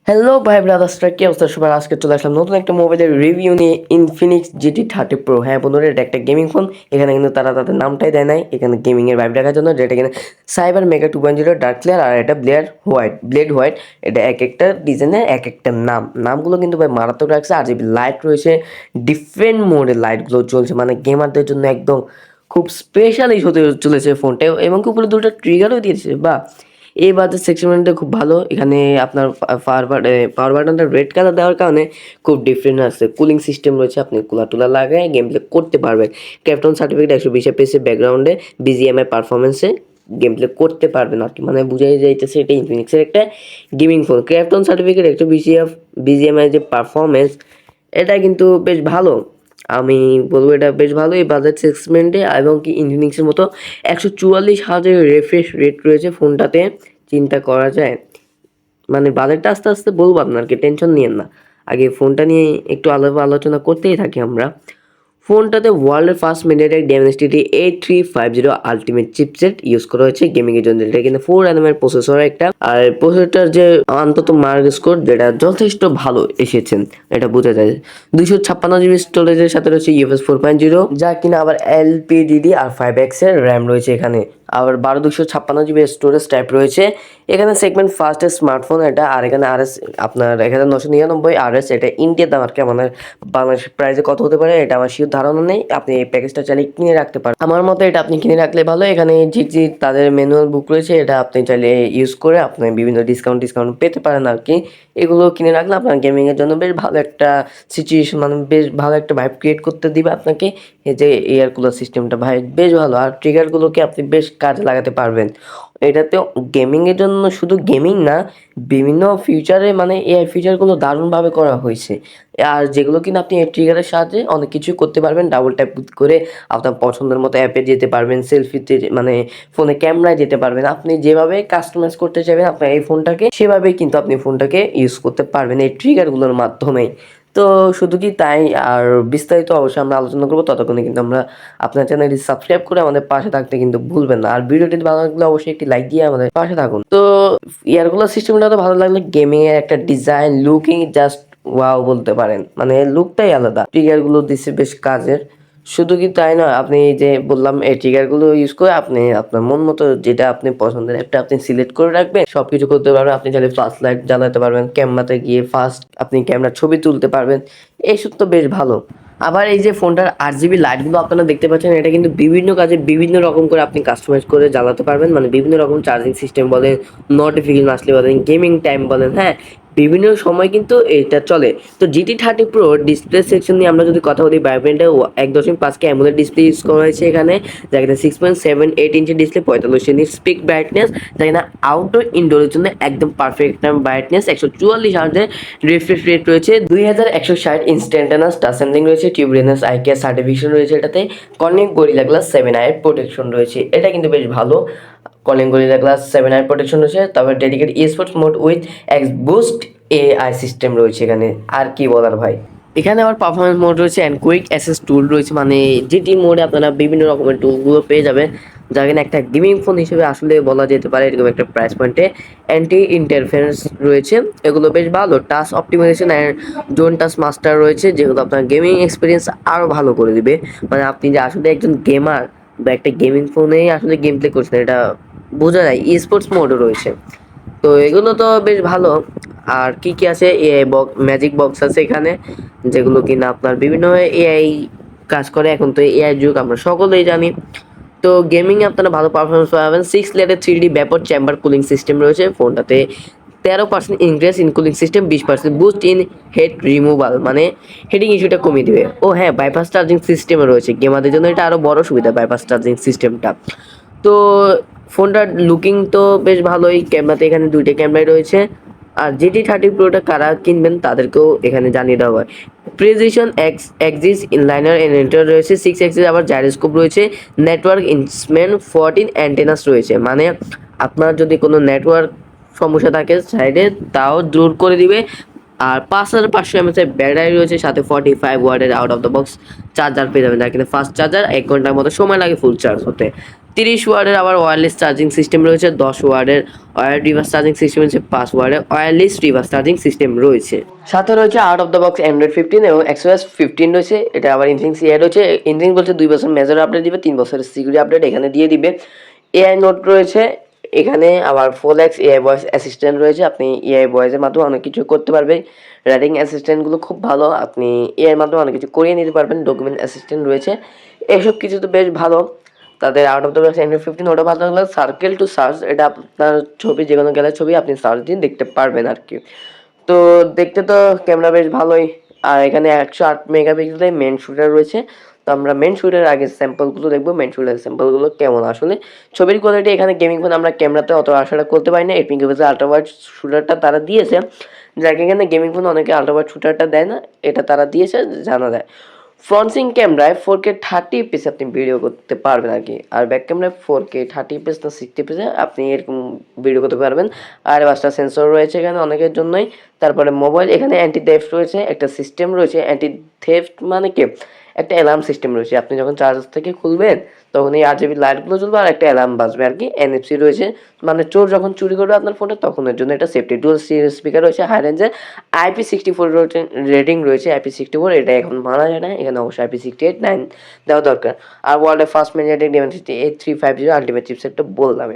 Hello ভাই ব্রাদার্সরা, কি অবস্থা সবার? আজকে চলে আসলাম নতুন একটা মোবাইলের রিভিউ নিয়ে, ইনফিনিক্স GT30 Pro। হ্যাঁ বন্ধুরা, এটা একটা গেমিং ফোন। এখানে কিন্তু তারা তাদের নামটাই দেয় নাই, এখানে গেমিংয়ের ভাইব রাখার জন্য, যেটা কিনা সাইবার মেগা 2.0 ডার্ক ক্লিয়ার, আর এটা ব্লেড হোয়াইট। এটা এক একটা ডিজাইনের এক একটা নামগুলো কিন্তু ভাই মারাত্মক রাখছে। আর যে লাইট রয়েছে, ডিফারেন্ট মোডের লাইটগুলো চলছে, মানে গেমারদের জন্য একদম খুব স্পেশালি হতে চলেছে ফোনটা। এবং কি উপরে দুটো ট্রিগারও দিয়েছে, বা এই বাজার সেগমেন্টটা খুব ভালো। এখানে আপনার পাওয়ার বাটনটা রেড কালার দেওয়ার কারণে খুব ডিফারেন্ট আছে। কুলিং সিস্টেম রয়েছে, আপনি কুলার টুলার লাগায় গেম প্লে করতে পারবেন। ক্যাপটন সার্টিফিকেট 120 FPS ব্যাকগ্রাউন্ডে BGMI পারফরমেন্সে গেম প্লে করতে পারবেন আর কি, মানে বুঝাই যাইতেছে এটা ইনফিনিক্সের একটা গেমিং ফোন। ক্যাপটন সার্টিফিকেট 120 BGMI যে পারফরমেন্স, এটা কিন্তু বেশ ভালো। আমি বলবো এটা বেশ ভালো এই বাজেট সেগমেন্টে। এবং কি ইনফিনিক্সের মতো 144 হার্জের রিফ্রেশ রেট রয়েছে ফোনটাতে, চিন্তা করা যায়। মানে বাজেটটা আস্তে আস্তে বলবো আপনাকে, টেনশন নিয়েন না। আগে ফোনটা নিয়ে একটু আলোচনা করতেই থাকি আমরা। ফোনটাতে ওয়ার্ল্ডের first MediaTek Dimensity 8350 ultimate chipset use করা হয়েছে গেমিংয়ের জন্য। এটা কিন্তু 4nm প্রসেসর একটা, আর প্রসেসরটার যে অন্তত মার্ক স্কোর যেটা যথেষ্ট ভালো এসেছেন, এটা বোঝা যায়। 256 GB স্টোরেজের সাথে রয়েছে UFS 4.0, যা কিনা আবার LPDDR5X এর র্যাম রয়েছে এখানে। আবার 256 GB স্টোরেজ টাইপ রয়েছে এখানে। সেগমেন্ট ফার্স্টের স্মার্টফোন এটা। আর এখানে RS আপনার 1999 RS, এটা ইন্ডিয়ার দাম আর কি। আমাদের বাংলাদেশের প্রাইসে কত হতে পারে এটা আমার শিওর ধারণা নেই। আপনি এই প্যাকেজটা চাইলে কিনে রাখতে পারেন, আমার মতে এটা আপনি কিনে রাখলে ভালো। এখানে যে তাদের ম্যানুয়াল বুক রয়েছে, এটা আপনি চাইলে ইউজ করে আপনি বিভিন্ন ডিসকাউন্ট পেতে পারেন আর কি। এগুলো কিনে রাখলে আপনার গেমিংয়ের জন্য বেশ ভালো একটা সিচুয়েশন, মানে বেশ ভালো একটা ভাইব ক্রিয়েট করতে দিবে আপনাকে। এই যে এয়ার কুলার সিস্টেমটা ভাই বেশ ভালো, আর ট্রিগারগুলোকে আপনি বেশ কাজে লাগাতে পারবেন এটাতে। গেমিংয়ের জন্য শুধু গেমিং না, বিভিন্ন ফিউচারে মানে এআই ফিচারগুলো দারুণভাবে করা হয়েছে। আর যেগুলো কিনা আপনি এই ট্রিগারের সাহায্যে অনেক কিছুই করতে পারবেন। ডাবল ট্যাপ করে আপনার পছন্দের মতো অ্যাপে যেতে পারবেন, সেলফিতে মানে ফোনে ক্যামেরায় যেতে পারবেন। আপনি যেভাবে কাস্টমাইজ করতে চাইবেন আপনার এই ফোনটাকে, সেভাবেই কিন্তু আপনি ফোনটাকে ইউজ করতে পারবেন এই ট্রিগারগুলোর মাধ্যমেই। তো শুধু কি তাই, আর বিস্তারিত অবশ্যই আমরা আলোচনা করবো। ততক্ষণে কিন্তু আমরা আপনার চ্যানেলটি সাবস্ক্রাইব করে আমাদের পাশে থাকতে কিন্তু ভুলবেন না। আর ভিডিওটি ভালো লাগলে অবশ্যই একটি লাইক দিয়ে আমাদের পাশে থাকুন। তো ইয়ারগুলো সিস্টেমটা তো ভালো লাগলে, গেমিং এর একটা ডিজাইন লুকিং জাস্ট ওয়াও বলতে পারেন, মানে লুকটাই আলাদা। ট্রিগার গুলো দিচ্ছে বেশ কাজের। শুধু কি তাই নয়, আপনি যে বললাম এই ট্রিগার গুলো ইউজ করে আপনি আপনার মন মতো যেটা আপনি পছন্দের একটা আপনি সিলেক্ট করে রাখবেন, সবকিছু করতে পারবেন। আপনি চাইলে ফ্ল্যাশ লাইট জ্বালাতে পারবেন, ক্যামেরাতে গিয়ে ফাস্ট আপনি ক্যামেরার ছবি তুলতে পারবেন। এইসব তো বেশ ভালো। আবার এই যে ফোনটার RGB লাইটগুলো আপনারা দেখতে পাচ্ছেন, এটা কিন্তু বিভিন্ন কাজে বিভিন্ন রকম করে আপনি কাস্টমাইজ করে জ্বালাতে পারবেন। মানে বিভিন্ন রকম চার্জিং সিস্টেম বলেন, নোটিফিকেশন আসলে বলেন, গেমিং টাইম বলেন, হ্যাঁ বিভিন্ন সময় কিন্তু এটা চলে। তো GT30 Pro ডিসপ্লে সেকশন নিয়ে আমরা যদি কথা বলি, ব্রাইটনেসটা 1.5K অ্যামোলেড ডিসপ্লে ইউজ করা হয়েছে এখানে, যা কিনা 6.78 ইঞ্চি ডিসপ্লে, 45 ইঞ্চি স্পিক ব্রাইটনেস, যা কিনা আউটডোর ইনডোরের জন্য একদম পারফেক্ট একটা ব্রাইটনেস। 144 হার্জের রিফ্রেশ রেট রয়েছে, 2160 ইনস্ট্যান্টানাস টাচ সেন্সিং রয়েছে, টিউবলেস আই কেয়ার সার্টিফিকেশন রয়েছে এটাতে। Corning gorilla glass 7i protection রয়েছে, এটা কিন্তু বেশ ভালো। Calling gorilla glass 7i protection রয়েছে। তারপর dedicated sports mode with ex boost AI system রয়েছে এখানে। আর কি বলার ভাই, এখানে আবার পারফরমেন্স মোড রয়েছে অ্যান্ড কুইক অ্যাসেস টুল রয়েছে। মানে GT মোডে আপনারা বিভিন্ন রকমের টুলগুলো পেয়ে যাবেন, যা কিনা একটা গেমিং ফোন হিসেবে আসলে বলা যেতে পারে এরকম একটা প্রাইস পয়েন্টে। অ্যান্টি ইন্টারফারেন্স রয়েছে, এগুলো বেশ ভালো। Touch optimisation and zone touch master রয়েছে, যেগুলো আপনার গেমিং এক্সপিরিয়েন্স আরও ভালো করে দিবে। মানে আপনি যে আসলে একজন গেমার বা একটা গেমিং ফোনেই আসলে গেম প্লে করছেন, এটা বোঝা যায়। স্পোর্টস মোডও রয়েছে, তো এগুলো তো বেশ ভালো। আর কি কি আছে, এআই বক্স, ম্যাজিক বক্স আছে এখানে, যেগুলো কিনা আপনার বিভিন্ন এআই কাজ করে। এখন তো এআই যুগ, আমরা সকলেই জানি। তো গেমিং এ আপনারা ভালো পারফরমেন্স পাবেন। 6 লেয়ারের 3D ব্যাপক চেম্বার কুলিং সিস্টেম রয়েছে ফোনটাতে। 13% increase in cooling system, 20% boost in head removal, মানে হেডিং ইস্যুটা কমিয়ে দেবে। ও হ্যাঁ, বাইপাস চার্জিং সিস্টেমও রয়েছে গেমারদের জন্য, এটা আরও বড় সুবিধা বাইপাস চার্জিং সিস্টেমটা। তো ফোনটার লুকিং তো বেশ ভালোই। ক্যামেরাতে এখানে দুইটা ক্যামেরাই রয়েছে। আর GT30 Proটা কারা কিনবেন তাদেরকেও এখানে জানিয়ে দেওয়া হয়। প্রিসিশন এক্সিস ইনলাইনার এন্টার রয়েছে, 6 এক্সিস আবার জাইরোস্কোপ রয়েছে, নেটওয়ার্ক ইনস্ট্রুমেন্ট 14 অ্যান্টেনাস রয়েছে। মানে আপনার যদি কোনো নেটওয়ার্ক সমস্যা থাকে সাইডে, তাও দূর করে দিবে। আর 5500 mAh এর ব্যাটারি রয়েছে, সাথে 45 ওয়াটের out of the box charger পেয়ে যাবেন, যার কিন্তু ফাস্ট চার্জার। 1 ঘন্টার মতো সময় লাগে ফুল চার্জ হতে। 30 ওয়াটের আবার ওয়্যারলেস চার্জিং সিস্টেম রয়েছে, 10 ওয়াটের ওয়্যার রিভার্স চার্জিং সিস্টেম রয়েছে, 5 ওয়াটের ওয়্যারলেস রিভার্স চার্জিং সিস্টেম রয়েছে। সাথে রয়েছে out of the box Android 15 এবং এক্সওএস 15 রয়েছে। এটা আবার ইনফিনিক্স এআই রয়েছে। ইনফিনিক্স বলছে 2 বছর মেজর আপডেট দিবে, 3 বছরের সিকিউরিটি আপডেট এখানে দিয়ে দিবে। এআই নোট রয়েছে এখানে, আবার ফোলেক্স এআই ভয়েস অ্যাসিস্ট্যান্ট রয়েছে, আপনি এআই ভয়েসের মাধ্যমে অনেক কিছু করতে পারবেন। রাইটিং অ্যাসিস্ট্যান্টগুলো খুব ভালো, আপনি এআইয়ের মাধ্যমে অনেক কিছু করিয়ে নিতে পারবেন। ডকুমেন্ট অ্যাসিস্ট্যান্ট রয়েছে, এসব কিছু তো বেশ ভালো। তাদের out of the box Android 15 ওটা ভালো লাগলো। সার্কেল টু সার্চ, এটা আপনার ছবি যে কোনো গেলে ছবি আপনি সার্চ দিয়ে দেখতে পারবেন আর কি। তো দেখতে তো ক্যামেরা বেশ ভালোই। আর এখানে 108 মেগাপিক্সেলের মেন শুটার রয়েছে। তো আমরা মেন শুটারের আগে স্যাম্পলগুলো দেখবো, মেন শুটারের স্যাম্পলগুলো কেমন আসলে। ছবির কোয়ালিটি এখানে গেমিং ফোন আমরা ক্যামেরাতে অত আশাটা করতে পারি না। 8 মেগাপিক্সেল আল্ট্রা ওয়াইড শুটারটা তারা দিয়েছে, যাকে এখানে গেমিং ফোন অনেকে আল্ট্রা ওয়াইড শুটারটা দেয় না, এটা তারা দিয়েছে জানা যায়। ফ্রন্ট ক্যামেরায় 4K 30 এফপিএস আপনি ভিডিও করতে পারবেন আর কি। আর ব্যাক ক্যামেরায় 4K 30 এফপিএস না 60 এফপিএসে আপনি এরকম ভিডিও করতে পারবেন। আর 5টা সেন্সর রয়েছে এখানে অনেকের জন্যই। তারপরে মোবাইল এখানে অ্যান্টি থেফট রয়েছে, একটা সিস্টেম রয়েছে অ্যান্টি থেফট মানে কি, একটা অ্যালার্ম সিস্টেম রয়েছে। আপনি যখন চার্জার থেকে খুলবেন তখন এই RGB লাইটগুলো জ্বলবে আর একটা অ্যালার্ম বাজবে আর কি। NFC রয়েছে, মানে চোর যখন চুরি করবে আপনার ফোনটা তখন এর জন্য এটা সেফটি। ডুয়াল স্পিকার রয়েছে, হাই রেঞ্জের IP64 রেটিং রয়েছে। IP64 এটা এখন মানা যায় না, এখানে অবশ্যই IP68 9 দেওয়া দরকার। আর ওয়ার্ল্ডের ফার্স্ট ম্যাজিক Dimensity 8350 আলটিমেট চিপসেটটা বললাম।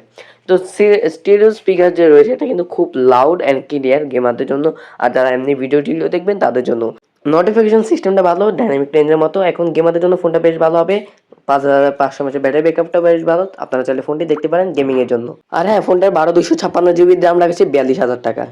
তো স্টেরিও স্পিকার যে রয়েছে এটা কিন্তু খুব লাউড অ্যান্ড ক্লিয়ার গেমারদের জন্য, আর যারা এমনি ভিডিও টিডিও দেখবেন তাদের জন্য। নোটিফিকেশন সিস্টেমটা ভালো, ডাইনামিক রেঞ্জের মতো। এখন গেমারদের জন্য ফোনটা বেশ ভালো হবে। 5500 mAh ব্যাটারি ব্যাকআপটা বেশ ভালো, আপনারা চাইলে ফোনটি দেখতে পারেন গেমিংয়ের জন্য। আর হ্যাঁ, ফোনটার 12256 GB দাম রাখছে 42,000 টাকা।